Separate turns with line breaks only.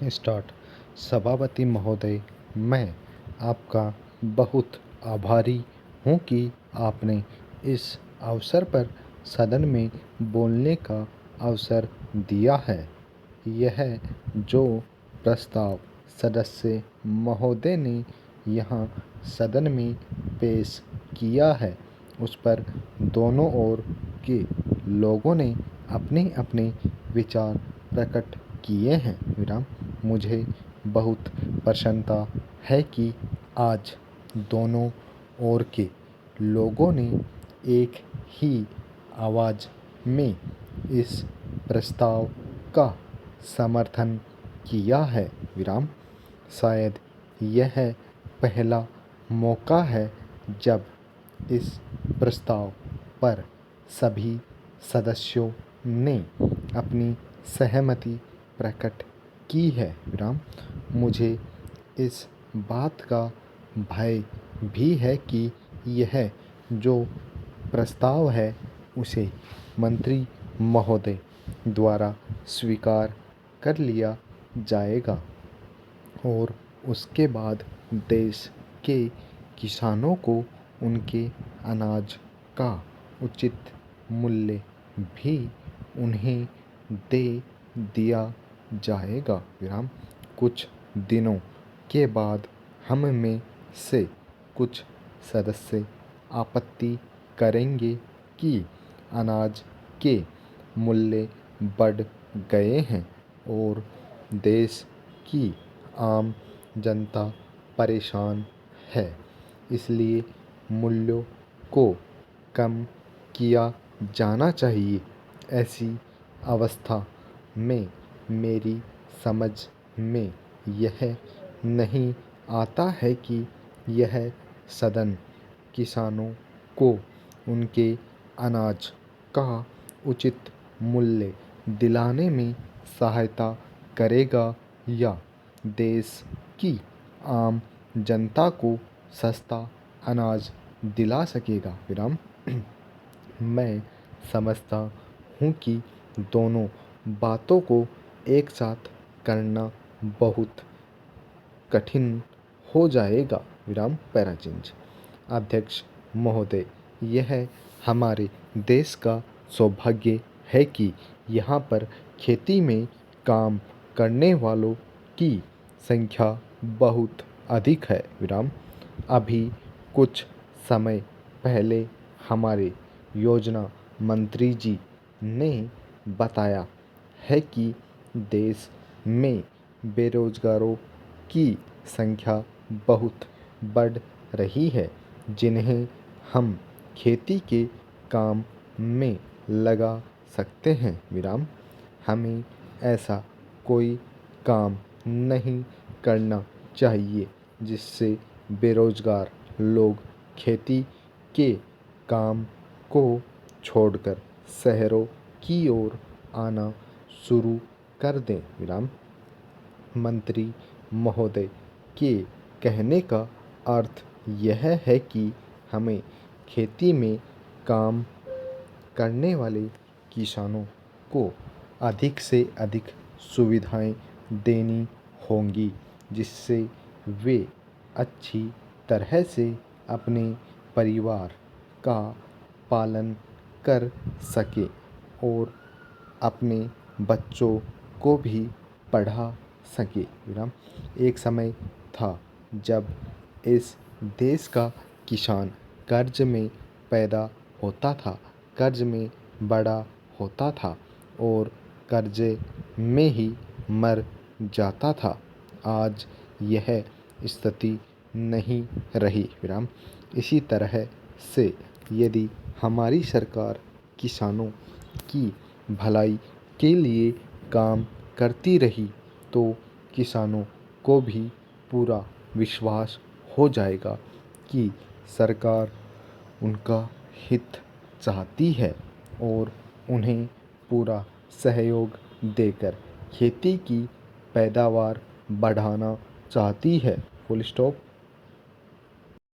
Start. सभापति महोदय, मैं आपका बहुत आभारी हूँ कि आपने इस अवसर पर सदन में बोलने का अवसर दिया है। यह जो प्रस्ताव सदस्य महोदय ने यहाँ सदन में पेश किया है, उस पर दोनों ओर के लोगों ने अपने अपने विचार प्रकट किए हैं। मुझे बहुत प्रसन्नता है कि आज दोनों ओर के लोगों ने एक ही आवाज़ में इस प्रस्ताव का समर्थन किया है। शायद यह पहला मौका है जब इस प्रस्ताव पर सभी सदस्यों ने अपनी सहमति प्रकट की है। मुझे इस बात का भय भी है कि यह जो प्रस्ताव है उसे मंत्री महोदय द्वारा स्वीकार कर लिया जाएगा और उसके बाद देश के किसानों को उनके अनाज का उचित मूल्य भी उन्हें दे दिया जाएगा। कुछ दिनों के बाद हम में से कुछ सदस्य आपत्ति करेंगे कि अनाज के मूल्य बढ़ गए हैं और देश की आम जनता परेशान है, इसलिए मूल्यों को कम किया जाना चाहिए। ऐसी अवस्था में मेरी समझ में यह नहीं आता है कि यह सदन किसानों को उनके अनाज का उचित मूल्य दिलाने में सहायता करेगा या देश की आम जनता को सस्ता अनाज दिला सकेगा। मैं समझता हूँ कि दोनों बातों को एक साथ करना बहुत कठिन हो जाएगा। पैराचिंज। अध्यक्ष महोदय, यह हमारे देश का सौभाग्य है कि यहाँ पर खेती में काम करने वालों की संख्या बहुत अधिक है। अभी कुछ समय पहले हमारे योजना मंत्री जी ने बताया है कि देश में बेरोजगारों की संख्या बहुत बढ़ रही है, जिन्हें हम खेती के काम में लगा सकते हैं। हमें ऐसा कोई काम नहीं करना चाहिए जिससे बेरोजगार लोग खेती के काम को छोड़कर शहरों की ओर आना शुरू कर दें। मंत्री महोदय के कहने का अर्थ यह है कि हमें खेती में काम करने वाले किसानों को अधिक से अधिक सुविधाएं देनी होंगी, जिससे वे अच्छी तरह से अपने परिवार का पालन कर सके और अपने बच्चों को भी पढ़ा सके। एक समय था जब इस देश का किसान कर्ज में पैदा होता था, कर्ज में बड़ा होता था और कर्जे में ही मर जाता था। आज यह स्थिति नहीं रही। इसी तरह से यदि हमारी सरकार किसानों की भलाई के लिए काम करती रही तो किसानों को भी पूरा विश्वास हो जाएगा कि सरकार उनका हित चाहती है और उन्हें पूरा सहयोग देकर खेती की पैदावार बढ़ाना चाहती है। Full stop.